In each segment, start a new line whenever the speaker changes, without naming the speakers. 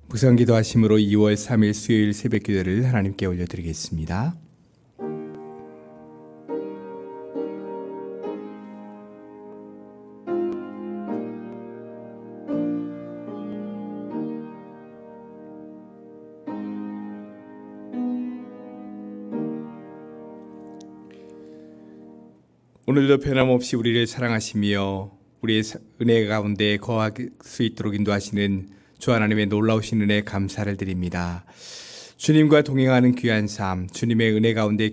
묵상기도 하심으로 2월 3일 수요일 새벽기도를 하나님께 올려드리겠습니다. 오늘도 변함없이 우리를 사랑하시며 우리의 은혜 가운데 거할 수 있도록 인도하시는 주 하나님의 놀라우신 은혜에 감사를 드립니다. 주님과 동행하는 귀한 삶, 주님의 은혜 가운데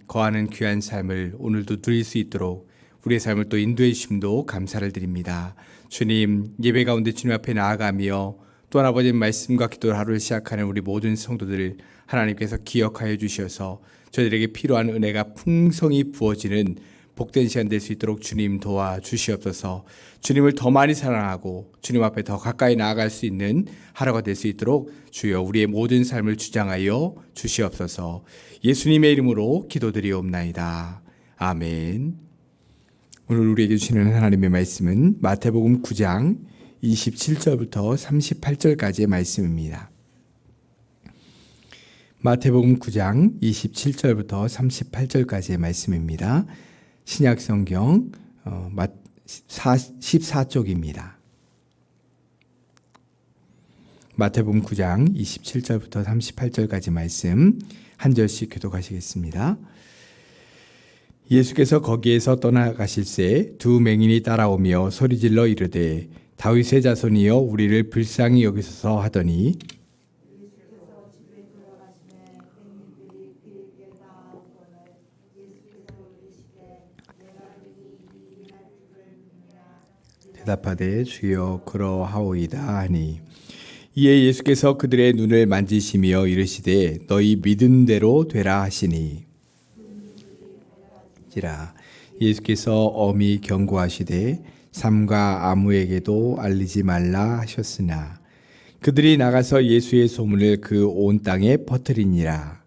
거하는 귀한 삶을 오늘도 누릴 수 있도록 우리의 삶을 또 인도해 주심도 감사를 드립니다. 주님, 예배 가운데 주님 앞에 나아가며 또 아버지의 말씀과 기도를 하루를 시작하는 우리 모든 성도들 하나님께서 기억하여 주셔서 저희들에게 필요한 은혜가 풍성히 부어지는 복된 시간 될 수 있도록 주님 도와주시옵소서. 주님을 더 많이 사랑하고 주님 앞에 더 가까이 나아갈 수 있는 하루가 될 수 있도록 주여 우리의 모든 삶을 주장하여 주시옵소서. 예수님의 이름으로 기도드리옵나이다. 아멘. 오늘 우리에게 주시는 하나님의 말씀은 마태복음 9장 27절부터 38절까지의 말씀입니다. 마태복음 9장 27절부터 38절까지의 말씀입니다. 신약성경 14쪽입니다. 마태복음 9장 27절부터 38절까지 말씀 한 절씩 교독하시겠습니다. 예수께서 거기에서 떠나가실새 두 맹인이 따라오며 소리질러 이르되 다윗의 자손이여 우리를 불쌍히 여기소서 하더니 대답하되 주여 그러하오이다 하니 이에 예수께서 그들의 눈을 만지시며 이르시되 너희 믿은 대로 되라 하시니 예수께서 엄히 경고하시되 삼가 아무에게도 알리지 말라 하셨으나 그들이 나가서 예수의 소문을 그 온 땅에 퍼뜨리니라.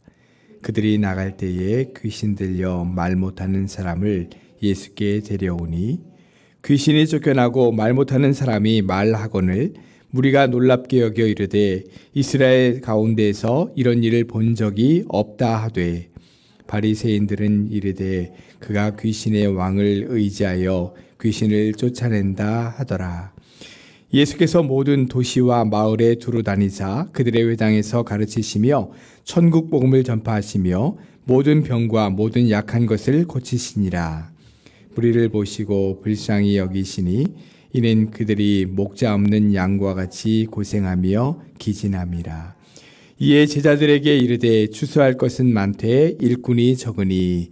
그들이 나갈 때에 귀신 들려 말 못하는 사람을 예수께 데려오니 귀신이 쫓겨나고 말 못하는 사람이 말하거늘 무리가 놀랍게 여겨 이르되 이스라엘 가운데에서 이런 일을 본 적이 없다 하되 바리새인들은 이르되 그가 귀신의 왕을 의지하여 귀신을 쫓아낸다 하더라. 예수께서 모든 도시와 마을에 두루 다니사 그들의 회당에서 가르치시며 천국 복음을 전파하시며 모든 병과 모든 약한 것을 고치시니라. 무리를 보시고 불쌍히 여기시니 이는 그들이 목자 없는 양과 같이 고생하며 기진함이라. 이에 제자들에게 이르되 추수할 것은 많되 일꾼이 적으니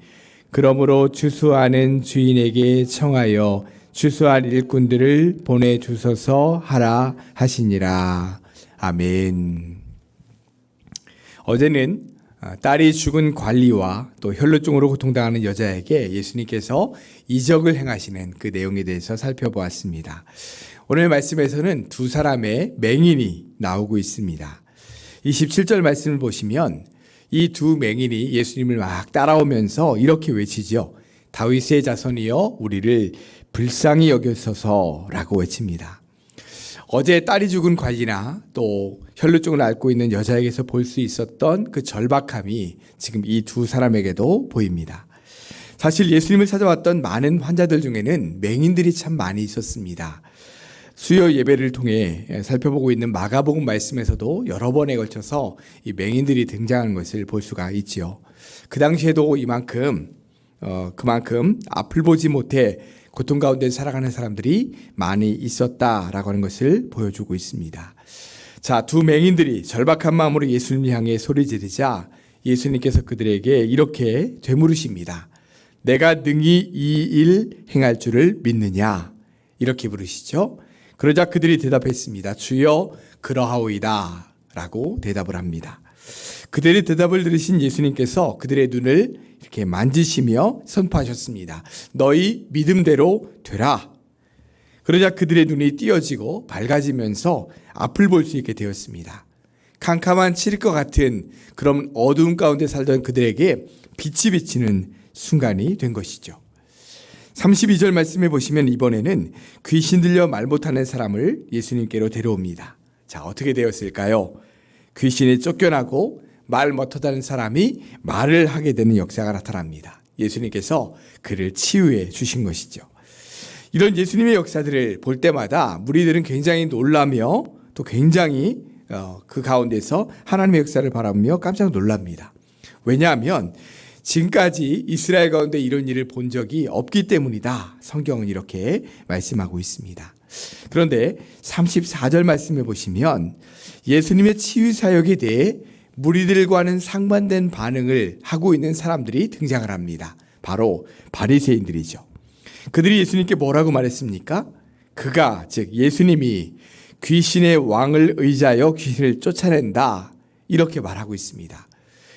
그러므로 추수하는 주인에게 청하여 추수할 일꾼들을 보내주소서 하라 하시니라. 아멘. 어제는 딸이 죽은 관리와 또 혈루증으로 고통당하는 여자에게 예수님께서 이적을 행하시는 그 내용에 대해서 살펴보았습니다. 오늘 말씀에서는 두 사람의 맹인이 나오고 있습니다. 27절 말씀을 보시면 이 두 맹인이 예수님을 막 따라오면서 이렇게 외치죠. 다윗의 자손이여 우리를 불쌍히 여기소서라고 외칩니다. 어제 딸이 죽은 관리나 또 혈루증을 앓고 있는 여자에게서 볼 수 있었던 그 절박함이 지금 이 두 사람에게도 보입니다. 사실 예수님을 찾아왔던 많은 환자들 중에는 맹인들이 참 많이 있었습니다. 수요 예배를 통해 살펴보고 있는 마가복음 말씀에서도 여러 번에 걸쳐서 이 맹인들이 등장하는 것을 볼 수가 있지요. 그 당시에도 그만큼 앞을 보지 못해 고통 가운데 살아가는 사람들이 많이 있었다라고 하는 것을 보여주고 있습니다. 자, 두 맹인들이 절박한 마음으로 예수님을 향해 소리 지르자 예수님께서 그들에게 이렇게 되물으십니다. 내가 능히 이 일 행할 줄을 믿느냐? 이렇게 물으시죠. 그러자 그들이 대답했습니다. 주여 그러하오이다 라고 대답을 합니다. 그들의 대답을 들으신 예수님께서 그들의 눈을 이렇게 만지시며 선포하셨습니다. 너희 믿음대로 되라. 그러자 그들의 눈이 띄어지고 밝아지면서 앞을 볼 수 있게 되었습니다. 캄캄한 칠일 것 같은 그런 어두운 가운데 살던 그들에게 빛이 비치는 순간이 된 것이죠. 32절 말씀해 보시면 이번에는 귀신 들려 말 못하는 사람을 예수님께로 데려옵니다. 자, 어떻게 되었을까요? 귀신이 쫓겨나고 말 못하다는 사람이 말을 하게 되는 역사가 나타납니다. 예수님께서 그를 치유해 주신 것이죠. 이런 예수님의 역사들을 볼 때마다 무리들은 굉장히 놀라며 또 굉장히 그 가운데서 하나님의 역사를 바라보며 깜짝 놀랍니다. 왜냐하면 지금까지 이스라엘 가운데 이런 일을 본 적이 없기 때문이다. 성경은 이렇게 말씀하고 있습니다. 그런데 34절 말씀해 보시면 예수님의 치유 사역에 대해 무리들과는 상반된 반응을 하고 있는 사람들이 등장을 합니다. 바로 바리새인들이죠. 그들이 예수님께 뭐라고 말했습니까? 그가, 즉 예수님이 귀신의 왕을 의지하여 귀신을 쫓아낸다, 이렇게 말하고 있습니다.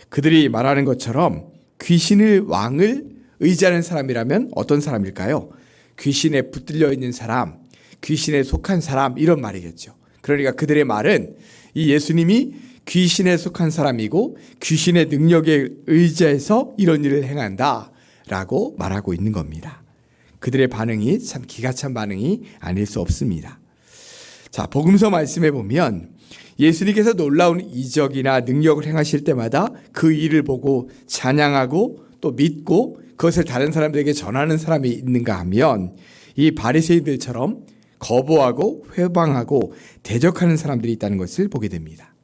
그들이 말하는 것처럼 귀신을 왕을 의지하는 사람이라면 어떤 사람일까요? 귀신에 붙들려 있는 사람, 귀신에 속한 사람, 이런 말이겠죠. 그러니까 그들의 말은 이 예수님이 귀신에 속한 사람이고 귀신의 능력에 의지해서 이런 일을 행한다라고 말하고 있는 겁니다. 그들의 반응이 참 기가 찬 반응이 아닐 수 없습니다. 자, 복음서 말씀해 보면 예수님께서 놀라운 이적이나 능력을 행하실 때마다 그 일을 보고 찬양하고 또 믿고 그것을 다른 사람들에게 전하는 사람이 있는가 하면 이 바리새인들처럼 거부하고 회방하고 대적하는 사람들이 있다는 것을 보게 됩니다.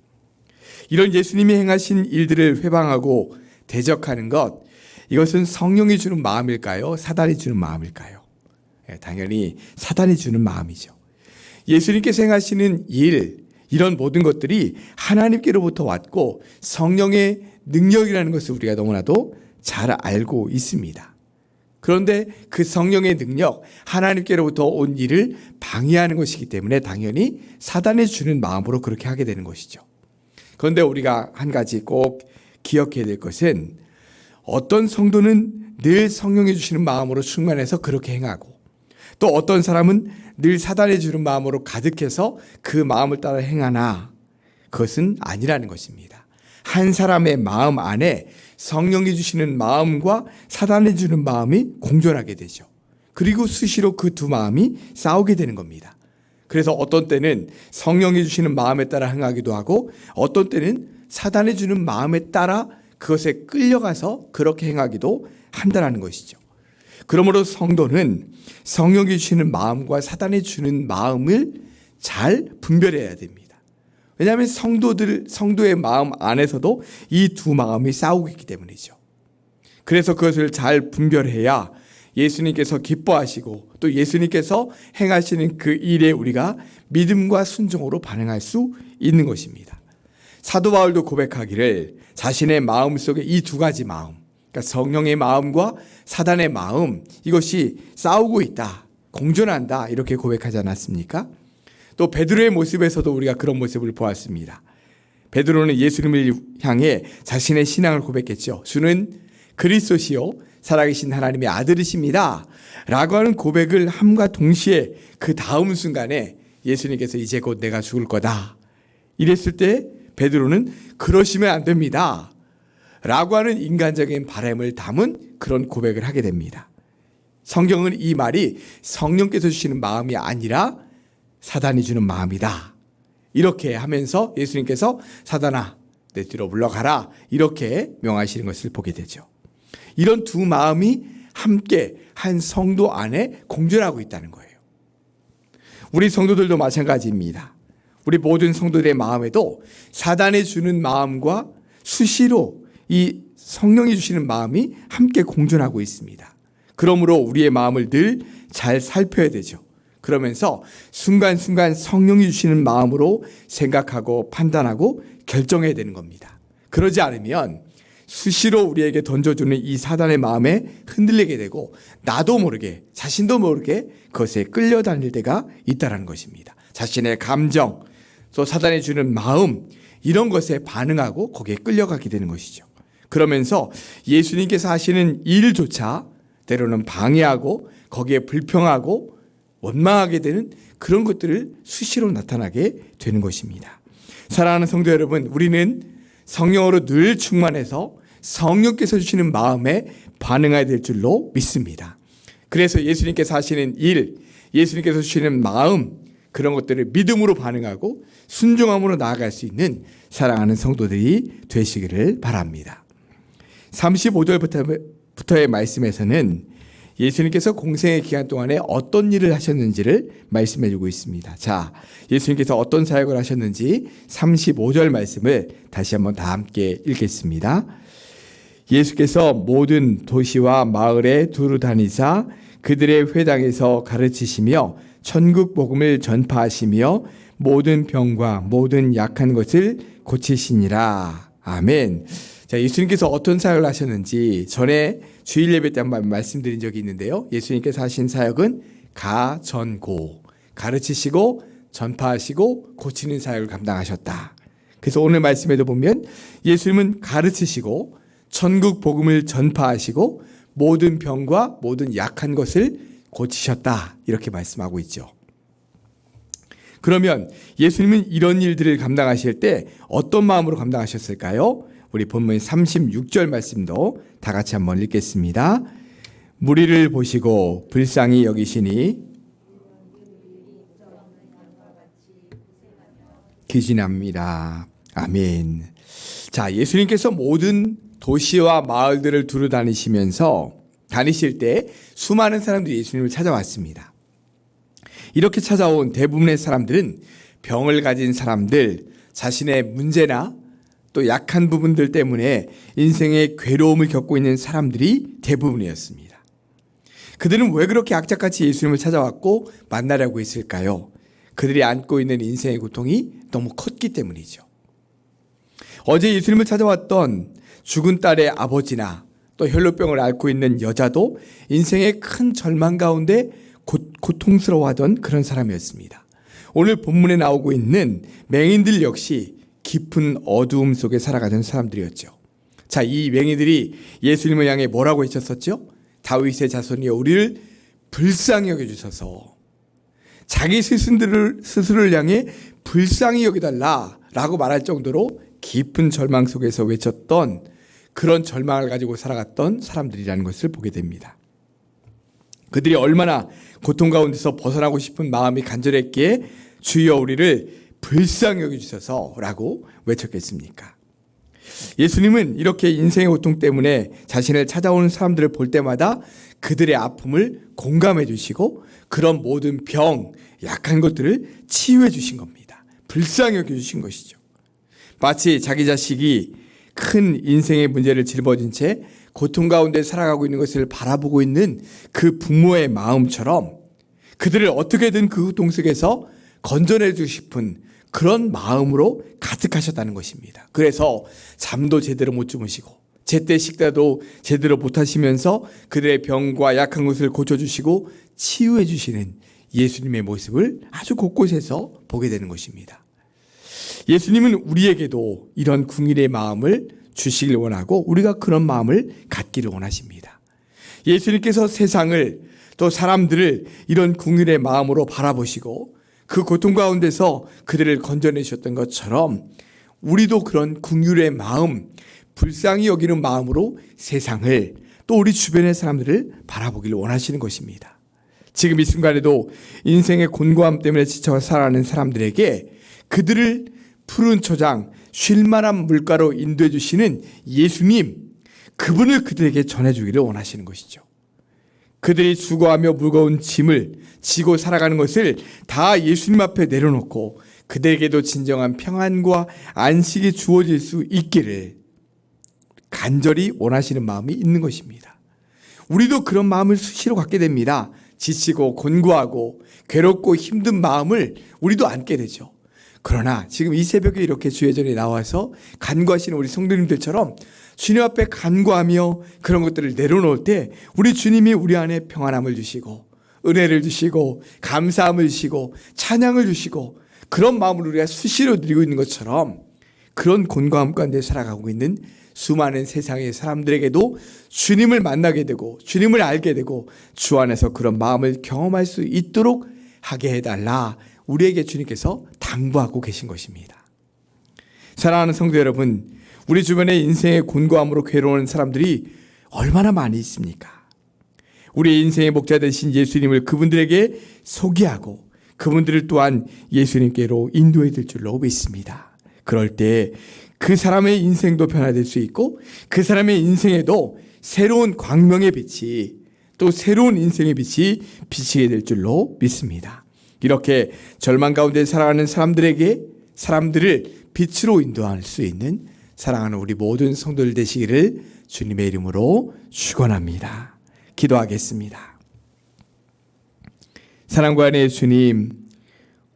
이런 예수님이 행하신 일들을 회방하고 대적하는 것, 이것은 성령이 주는 마음일까요? 사단이 주는 마음일까요? 당연히 사단이 주는 마음이죠. 예수님께서 행하시는 일, 이런 모든 것들이 하나님께로부터 왔고 성령의 능력이라는 것을 우리가 너무나도 잘 알고 있습니다. 그런데 그 성령의 능력, 하나님께로부터 온 일을 방해하는 것이기 때문에 당연히 사단이 주는 마음으로 그렇게 하게 되는 것이죠. 그런데 우리가 한 가지 꼭 기억해야 될 것은 어떤 성도는 늘 성령이 주시는 마음으로 충만해서 그렇게 행하고 또 어떤 사람은 늘 사단이 주는 마음으로 가득해서 그 마음을 따라 행하나, 그것은 아니라는 것입니다. 한 사람의 마음 안에 성령이 주시는 마음과 사단이 주는 마음이 공존하게 되죠. 그리고 수시로 그 두 마음이 싸우게 되는 겁니다. 그래서 어떤 때는 성령이 주시는 마음에 따라 행하기도 하고 어떤 때는 사단이 주는 마음에 따라 그것에 끌려가서 그렇게 행하기도 한다는 것이죠. 그러므로 성도는 성령이 주시는 마음과 사단이 주는 마음을 잘 분별해야 됩니다. 왜냐하면 성도의 마음 안에서도 이 두 마음이 싸우고 있기 때문이죠. 그래서 그것을 잘 분별해야 예수님께서 기뻐하시고 또 예수님께서 행하시는 그 일에 우리가 믿음과 순종으로 반응할 수 있는 것입니다. 사도 바울도 고백하기를 자신의 마음 속에 이 두 가지 마음, 그러니까 성령의 마음과 사단의 마음, 이것이 싸우고 있다, 공존한다, 이렇게 고백하지 않았습니까? 또 베드로의 모습에서도 우리가 그런 모습을 보았습니다. 베드로는 예수님을 향해 자신의 신앙을 고백했죠. 주는 그리스도시요 살아계신 하나님의 아들이십니다 라고 하는 고백을 함과 동시에 그 다음 순간에 예수님께서 이제 곧 내가 죽을 거다 이랬을 때 베드로는 그러시면 안 됩니다 라고 하는 인간적인 바람을 담은 그런 고백을 하게 됩니다. 성경은 이 말이 성령께서 주시는 마음이 아니라 사단이 주는 마음이다, 이렇게 하면서 예수님께서 사단아 내 뒤로 물러가라, 이렇게 명하시는 것을 보게 되죠. 이런 두 마음이 함께 한 성도 안에 공존하고 있다는 거예요. 우리 성도들도 마찬가지입니다. 우리 모든 성도들의 마음에도 사단이 주는 마음과 수시로 이 성령이 주시는 마음이 함께 공존하고 있습니다. 그러므로 우리의 마음을 늘 잘 살펴야 되죠. 그러면서 순간순간 성령이 주시는 마음으로 생각하고 판단하고 결정해야 되는 겁니다. 그러지 않으면 수시로 우리에게 던져주는 이 사단의 마음에 흔들리게 되고 나도 모르게, 자신도 모르게 그것에 끌려다닐 때가 있다는 것입니다. 자신의 감정, 또 사단이 주는 마음, 이런 것에 반응하고 거기에 끌려가게 되는 것이죠. 그러면서 예수님께서 하시는 일조차 때로는 방해하고 거기에 불평하고 원망하게 되는 그런 것들을 수시로 나타나게 되는 것입니다. 사랑하는 성도 여러분, 우리는 성령으로 늘 충만해서 성령께서 주시는 마음에 반응해야 될 줄로 믿습니다. 그래서 예수님께서 하시는 일, 예수님께서 주시는 마음, 그런 것들을 믿음으로 반응하고 순종함으로 나아갈 수 있는 사랑하는 성도들이 되시기를 바랍니다. 35절부터의 말씀에서는 예수님께서 공생의 기간 동안에 어떤 일을 하셨는지를 말씀해 주고 있습니다. 자, 예수님께서 어떤 사역을 하셨는지 35절 말씀을 다시 한번 다 함께 읽겠습니다. 예수께서 모든 도시와 마을에 두루 다니사 그들의 회당에서 가르치시며 천국 복음을 전파하시며 모든 병과 모든 약한 것을 고치시니라. 아멘. 자, 예수님께서 어떤 사역을 하셨는지 전에 주일 예배 때 한번 말씀드린 적이 있는데요. 예수님께서 하신 사역은 가전고, 가르치시고 전파하시고 고치는 사역을 감당하셨다. 그래서 오늘 말씀에도 보면 예수님은 가르치시고 천국 복음을 전파하시고 모든 병과 모든 약한 것을 고치셨다. 이렇게 말씀하고 있죠. 그러면 예수님은 이런 일들을 감당하실 때 어떤 마음으로 감당하셨을까요? 우리 본문 36절 말씀도 다 같이 한번 읽겠습니다. 무리를 보시고 불쌍히 여기시니 기진합니다. 아멘. 자, 예수님께서 모든 도시와 마을들을 두루 다니실 때 수많은 사람들이 예수님을 찾아왔습니다. 이렇게 찾아온 대부분의 사람들은 병을 가진 사람들, 자신의 문제나 또 약한 부분들 때문에 인생의 괴로움을 겪고 있는 사람들이 대부분이었습니다. 그들은 왜 그렇게 악착같이 예수님을 찾아왔고 만나려고 했을까요? 그들이 안고 있는 인생의 고통이 너무 컸기 때문이죠. 어제 예수님을 찾아왔던 죽은 딸의 아버지나 또 혈루병을 앓고 있는 여자도 인생의 큰 절망 가운데 고통스러워하던 그런 사람이었습니다. 오늘 본문에 나오고 있는 맹인들 역시 깊은 어두움 속에 살아가던 사람들이었죠. 자, 이 맹인들이 예수님을 향해 뭐라고 외쳤었죠? 다윗의 자손이여 우리를 불쌍히 여겨주셔서, 자기 스스로를 향해 불쌍히 여겨달라라고 말할 정도로 깊은 절망 속에서 외쳤던 그런 절망을 가지고 살아갔던 사람들이라는 것을 보게 됩니다. 그들이 얼마나 고통 가운데서 벗어나고 싶은 마음이 간절했기에 주여 우리를 불쌍히 여겨주셔서라고 외쳤겠습니까? 예수님은 이렇게 인생의 고통 때문에 자신을 찾아오는 사람들을 볼 때마다 그들의 아픔을 공감해 주시고 그런 모든 병, 약한 것들을 치유해 주신 겁니다. 불쌍히 여겨주신 것이죠. 마치 자기 자식이 큰 인생의 문제를 짊어진 채 고통 가운데 살아가고 있는 것을 바라보고 있는 그 부모의 마음처럼 그들을 어떻게든 그 고통 속에서 건져내 주고 싶은 그런 마음으로 가득하셨다는 것입니다. 그래서 잠도 제대로 못 주무시고 제때 식사도 제대로 못 하시면서 그들의 병과 약한 것을 고쳐주시고 치유해 주시는 예수님의 모습을 아주 곳곳에서 보게 되는 것입니다. 예수님은 우리에게도 이런 궁일의 마음을 주시길 원하고 우리가 그런 마음을 갖기를 원하십니다. 예수님께서 세상을 또 사람들을 이런 궁일의 마음으로 바라보시고 그 고통 가운데서 그들을 건져내셨던 것처럼 우리도 그런 궁휼의 마음, 불쌍히 여기는 마음으로 세상을 또 우리 주변의 사람들을 바라보기를 원하시는 것입니다. 지금 이 순간에도 인생의 곤고함 때문에 지쳐 살아가는 사람들에게 그들을 푸른 초장, 쉴만한 물가로 인도해 주시는 예수님, 그분을 그들에게 전해주기를 원하시는 것이죠. 그들이 수고하며 무거운 짐을 지고 살아가는 것을 다 예수님 앞에 내려놓고 그들에게도 진정한 평안과 안식이 주어질 수 있기를 간절히 원하시는 마음이 있는 것입니다. 우리도 그런 마음을 수시로 갖게 됩니다. 지치고 곤고하고 괴롭고 힘든 마음을 우리도 안게 되죠. 그러나 지금 이 새벽에 이렇게 주의 전에 나와서 간구하시는 우리 성도님들처럼 주님 앞에 간구하며 그런 것들을 내려놓을 때 우리 주님이 우리 안에 평안함을 주시고 은혜를 주시고 감사함을 주시고 찬양을 주시고 그런 마음을 우리가 수시로 드리고 있는 것처럼 그런 곤고함 가운데 살아가고 있는 수많은 세상의 사람들에게도 주님을 만나게 되고 주님을 알게 되고 주 안에서 그런 마음을 경험할 수 있도록 하게 해달라 우리에게 주님께서 당부하고 계신 것입니다. 사랑하는 성도 여러분, 우리 주변에 인생의 곤고함으로 괴로운 사람들이 얼마나 많이 있습니까? 우리 인생의 목자 되신 예수님을 그분들에게 소개하고 그분들을 또한 예수님께로 인도해 줄 줄로 믿습니다. 그럴 때 그 사람의 인생도 변화될 수 있고 그 사람의 인생에도 새로운 광명의 빛이 또 새로운 인생의 빛이 비치게 될 줄로 믿습니다. 이렇게 절망 가운데 살아가는 사람들을 빛으로 인도할 수 있는 사랑하는 우리 모든 성도들 되시기를 주님의 이름으로 축원합니다. 기도하겠습니다. 사랑과 은혜의 주님,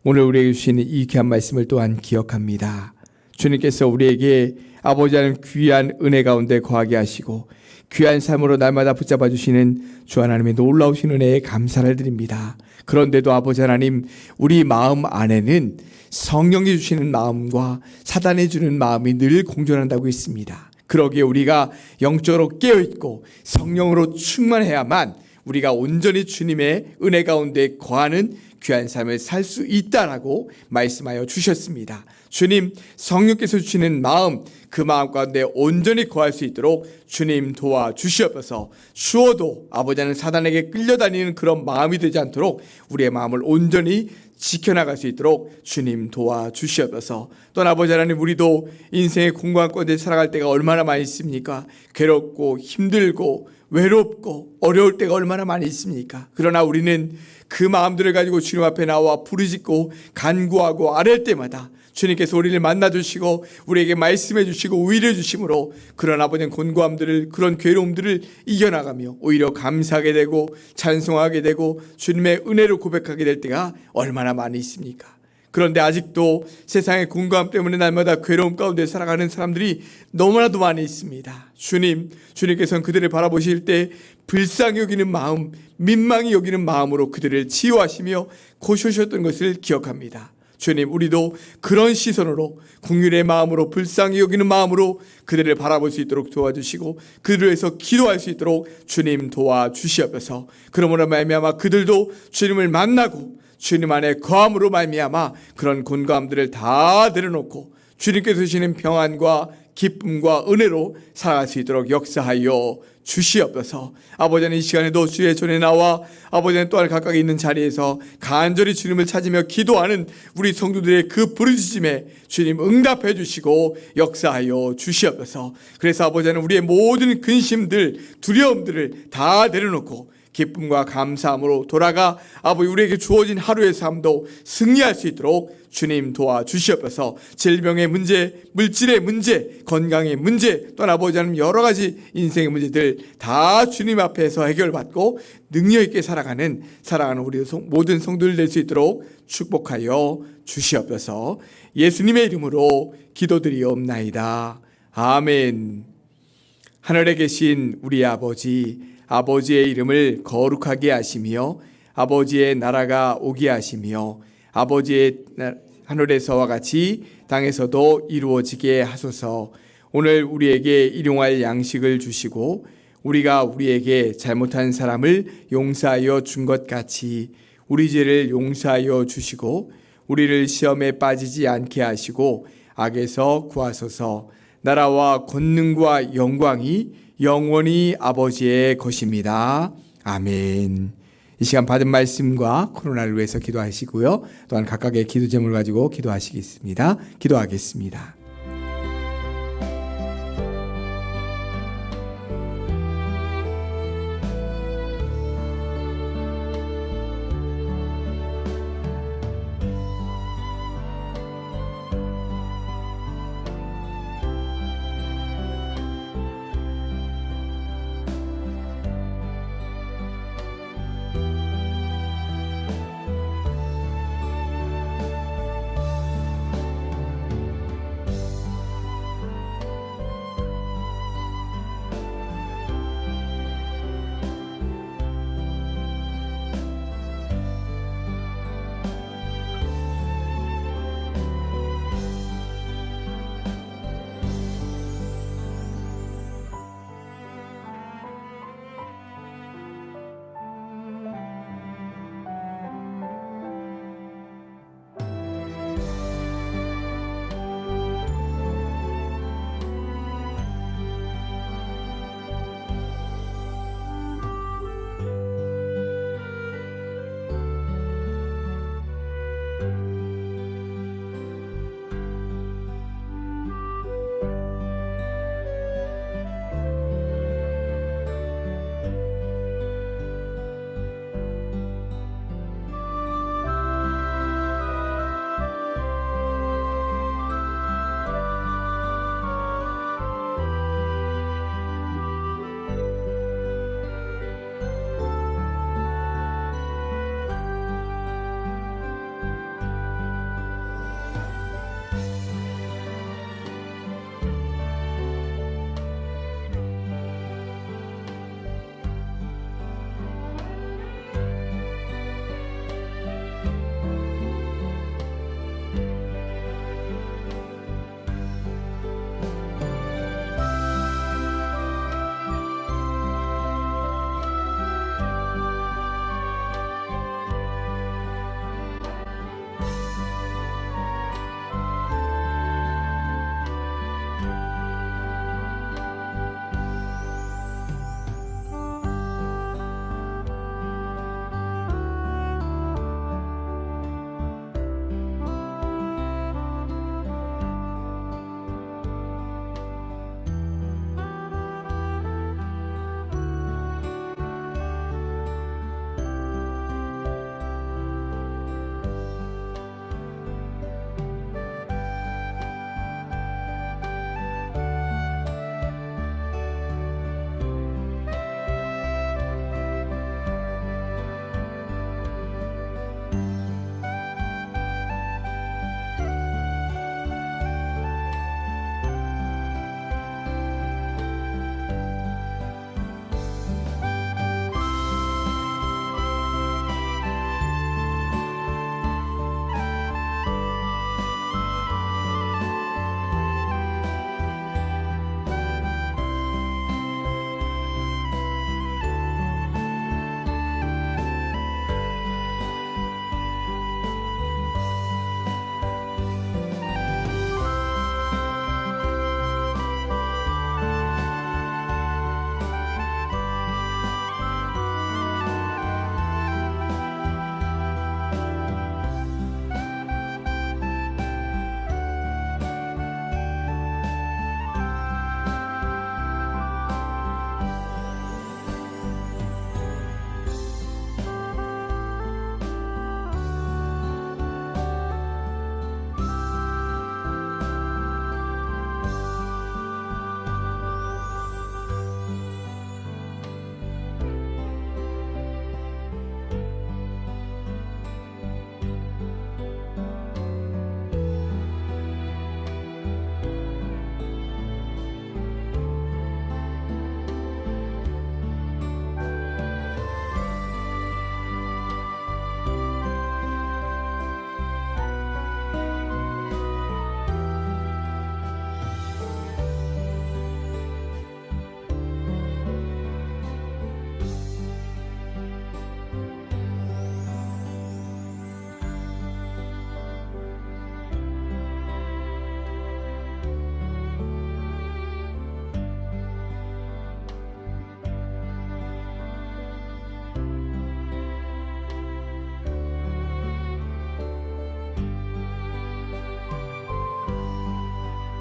오늘 우리에게 주시는 이 귀한 말씀을 또한 기억합니다. 주님께서 우리에게 아버지 하나님 귀한 은혜 가운데 거하게 하시고 귀한 삶으로 날마다 붙잡아 주시는 주 하나님의 놀라우신 은혜에 감사를 드립니다. 그런데도 아버지 하나님, 우리 마음 안에는 성령이 주시는 마음과 사단이 주는 마음이 늘 공존한다고 있습니다. 그러기에 우리가 영적으로 깨어있고 성령으로 충만해야만 우리가 온전히 주님의 은혜 가운데 거하는 귀한 삶을 살 수 있다라고 말씀하여 주셨습니다. 주님, 성령께서 주시는 마음, 그 마음 가운데 온전히 거할 수 있도록 주님 도와주시옵소서. 추워도 아버지 하나님 사단에게 끌려다니는 그런 마음이 되지 않도록 우리의 마음을 온전히 지켜나갈 수 있도록 주님 도와주시옵소서. 또한 아버지 하나님, 우리도 인생의 공고한 가운데 살아갈 때가 얼마나 많이 있습니까? 괴롭고 힘들고 외롭고 어려울 때가 얼마나 많이 있습니까? 그러나 우리는 그 마음들을 가지고 주님 앞에 나와 부르짖고 간구하고 아랠 때마다 주님께서 우리를 만나주시고 우리에게 말씀해 주시고 위로해 주심으로 그런 아버지의 곤고함들을, 그런 괴로움들을 이겨나가며 오히려 감사하게 되고 찬송하게 되고 주님의 은혜를 고백하게 될 때가 얼마나 많이 있습니까? 그런데 아직도 세상의 공고함 때문에 날마다 괴로움 가운데 살아가는 사람들이 너무나도 많이 있습니다. 주님께서는 그들을 바라보실 때 불쌍히 여기는 마음, 민망히 여기는 마음으로 그들을 치유하시며 고쳐주셨던 것을 기억합니다. 주님, 우리도 그런 시선으로 긍휼의 마음으로 불쌍히 여기는 마음으로 그들을 바라볼 수 있도록 도와주시고 그들을 위해서 기도할 수 있도록 주님 도와주시옵소서. 그러므로 말미암아 그들도 주님을 만나고 주님 안에 거함으로 말미암아 그런 곤고함들을 다 내려놓고 주님께서 주시는 평안과 기쁨과 은혜로 살아갈 수 있도록 역사하여 주시옵소서. 아버지는 이 시간에도 주의 전에 나와 아버지는 또한 각각 있는 자리에서 간절히 주님을 찾으며 기도하는 우리 성도들의 그 부르짖음에 주님 응답해 주시고 역사하여 주시옵소서. 그래서 아버지는 우리의 모든 근심들, 두려움들을 다 내려놓고 기쁨과 감사함으로 돌아가 아버지 우리에게 주어진 하루의 삶도 승리할 수 있도록 주님 도와주시옵소서. 질병의 문제, 물질의 문제, 건강의 문제, 또한 아버지 하나님 여러 가지 인생의 문제들 다 주님 앞에서 해결받고 능력 있게 살아가는 사랑하는 우리 모든 성도들 될 수 있도록 축복하여 주시옵소서. 예수님의 이름으로 기도드리옵나이다. 아멘. 하늘에 계신 우리 아버지의 이름을 거룩하게 하시며 아버지의 나라가 오게 하시며 아버지의 하늘에서와 같이 땅에서도 이루어지게 하소서. 오늘 우리에게 일용할 양식을 주시고 우리가 우리에게 잘못한 사람을 용서하여 준 것 같이 우리 죄를 용서하여 주시고 우리를 시험에 빠지지 않게 하시고 악에서 구하소서. 나라와 권능과 영광이 영원히 아버지의 것입니다. 아멘. 이 시간 받은 말씀과 코로나를 위해서 기도하시고요. 또한 각각의 기도 제목을 가지고 기도하시겠습니다. 기도하겠습니다.